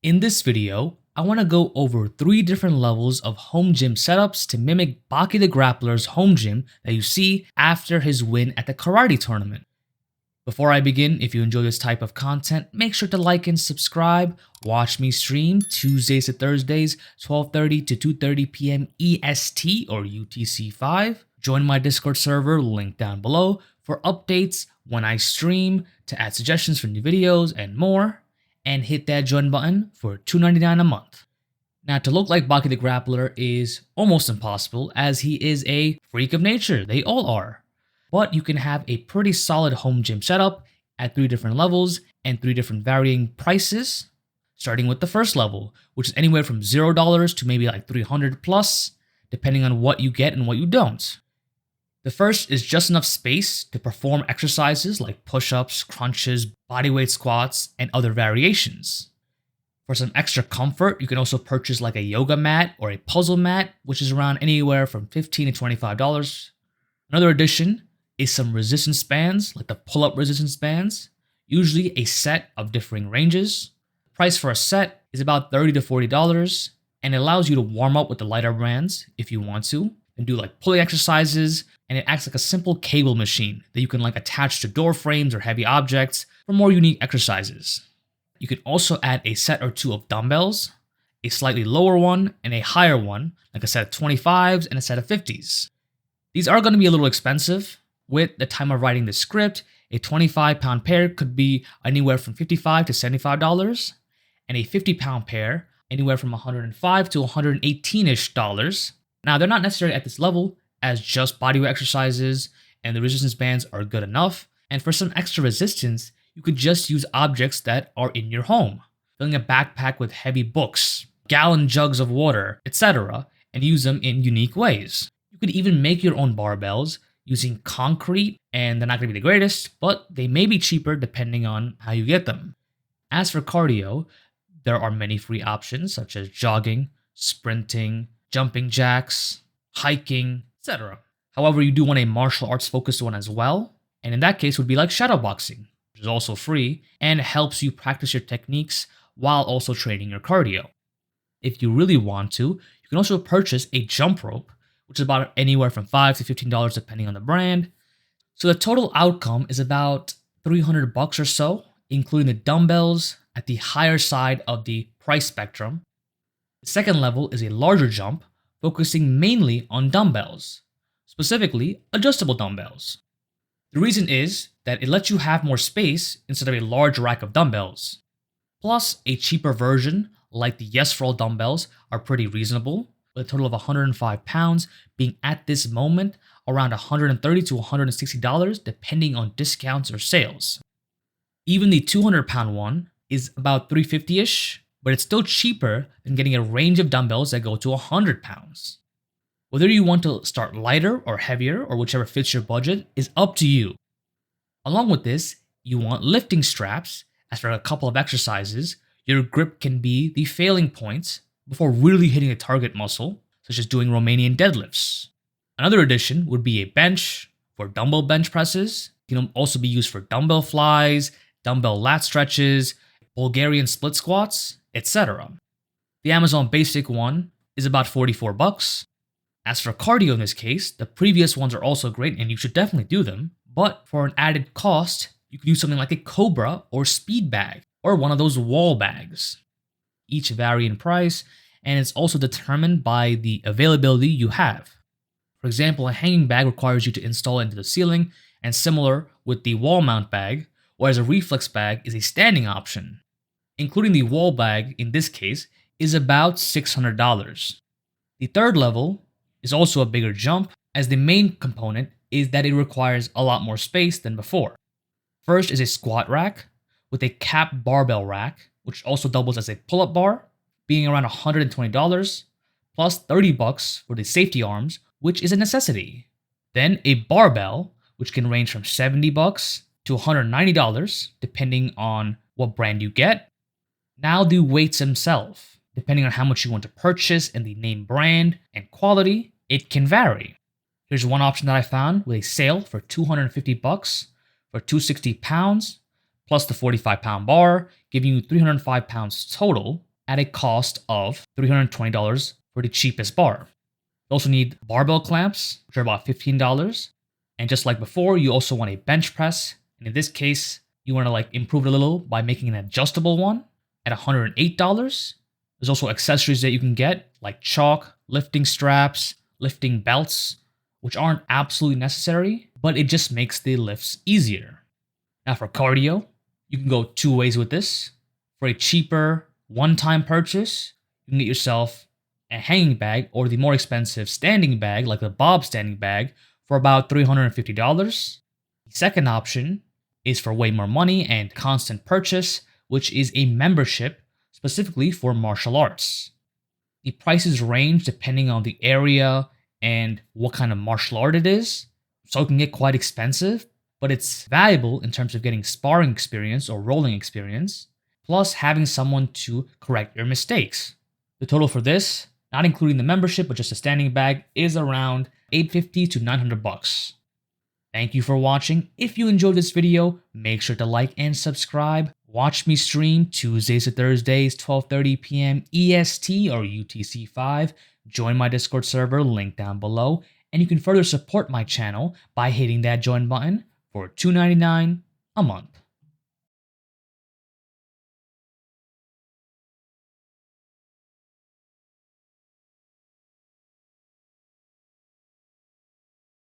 In this video, I want to go over 3 different levels of home gym setups to mimic Baki the Grappler's home gym that you see after his win at the karate tournament. Before I begin, if you enjoy this type of content, make sure to like and subscribe. Watch me stream Tuesdays to Thursdays, 12:30 to 2:30 p.m. EST or UTC5. Join my Discord server, link down below, for updates when I stream, to add suggestions for new videos and more. And hit that join button for $2.99 a month. Now, to look like Baki the Grappler is almost impossible, as he is a freak of nature. They all are. But you can have a pretty solid home gym setup at 3 different levels and 3 different varying prices, starting with the first level, which is anywhere from $0 to maybe like $300 plus, depending on what you get and what you don't. The first is just enough space to perform exercises like push-ups, crunches, bodyweight squats, and other variations. For some extra comfort, you can also purchase like a yoga mat or a puzzle mat, which is around anywhere from $15 to $25. Another addition is some resistance bands, like the pull-up resistance bands, usually a set of differing ranges. The price for a set is about $30 to $40, and it allows you to warm up with the lighter brands if you want to, and do like pulling exercises, and it acts like a simple cable machine that you can like attach to door frames or heavy objects for more unique exercises. You can also add a set or 2 of dumbbells, a slightly lower one and a higher one, like a set of 25s and a set of 50s. These are going to be a little expensive. With the time of writing the script, a 25-pound pair could be anywhere from $55 to $75, and a 50-pound pair anywhere from $105 to $118-ish. Now, they're not necessarily at this level, as just bodyweight exercises and the resistance bands are good enough. And for some extra resistance, you could just use objects that are in your home, filling a backpack with heavy books, gallon jugs of water, etc., and use them in unique ways. You could even make your own barbells using concrete, and they're not going to be the greatest, but they may be cheaper depending on how you get them. As for cardio, there are many free options such as jogging, sprinting, jumping jacks, hiking, etc. However, you do want a martial arts focused one as well, and in that case would be like shadowboxing, which is also free and helps you practice your techniques while also training your cardio. If you really want to, you can also purchase a jump rope, which is about anywhere from $5 to $15 depending on the brand. So the total outcome is about $300 or so, including the dumbbells at the higher side of the price spectrum. The second level is a larger jump, focusing mainly on dumbbells, specifically adjustable dumbbells. The reason is that it lets you have more space instead of a large rack of dumbbells. Plus, a cheaper version, like the Yes For All dumbbells, are pretty reasonable, with a total of 105 pounds being at this moment around $130 to $160 depending on discounts or sales. Even the 200-pound one is about $350-ish, but it's still cheaper than getting a range of dumbbells that go to 100 pounds. Whether you want to start lighter or heavier or whichever fits your budget is up to you. Along with this, you want lifting straps, as for a couple of exercises, your grip can be the failing point before really hitting a target muscle, such as doing Romanian deadlifts. Another addition would be a bench for dumbbell bench presses. It can also be used for dumbbell flies, dumbbell lat stretches, Bulgarian split squats, etc. The Amazon basic one is about $44. As for cardio in this case, the previous ones are also great and you should definitely do them, but for an added cost, you could use something like a Cobra or Speed bag, or one of those wall bags. Each vary in price, and it's also determined by the availability you have. For example, a hanging bag requires you to install it into the ceiling, and similar with the wall mount bag, whereas a reflex bag is a standing option. Including the wall bag in this case is about $600. The third level is also a bigger jump, as the main component is that it requires a lot more space than before. First is a squat rack with a cap barbell rack, which also doubles as a pull-up bar, being around $120, plus $30 for the safety arms, which is a necessity. Then a barbell, which can range from $70 to $190, depending on what brand you get. Now the weights themselves, depending on how much you want to purchase and the name brand and quality, it can vary. Here's one option that I found with a sale for $250 for 260 pounds, plus the 45-pound bar, giving you 305 pounds total, at a cost of $320 for the cheapest bar. You also need barbell clamps, which are about $15. And just like before, you also want a bench press. And in this case, you want to improve it a little by making an adjustable one at $108. There's also accessories that you can get like chalk, lifting straps, lifting belts, which aren't absolutely necessary, but it just makes the lifts easier. Now for cardio, you can go two ways with this. For a cheaper one-time purchase, you can get yourself a hanging bag or the more expensive standing bag, like the Bob standing bag, for about $350. The second option is for way more money and constant purchase, which is a membership specifically for martial arts. The prices range depending on the area and what kind of martial art it is, so it can get quite expensive, but it's valuable in terms of getting sparring experience or rolling experience, plus having someone to correct your mistakes. The total for this, not including the membership but just a standing bag, is around $850 to $900. Thank you for watching. If you enjoyed this video, make sure to like and subscribe. Watch me stream Tuesdays to Thursdays, 12:30 p.m. EST or UTC5. Join my Discord server, link down below. And you can further support my channel by hitting that join button for $2.99 a month.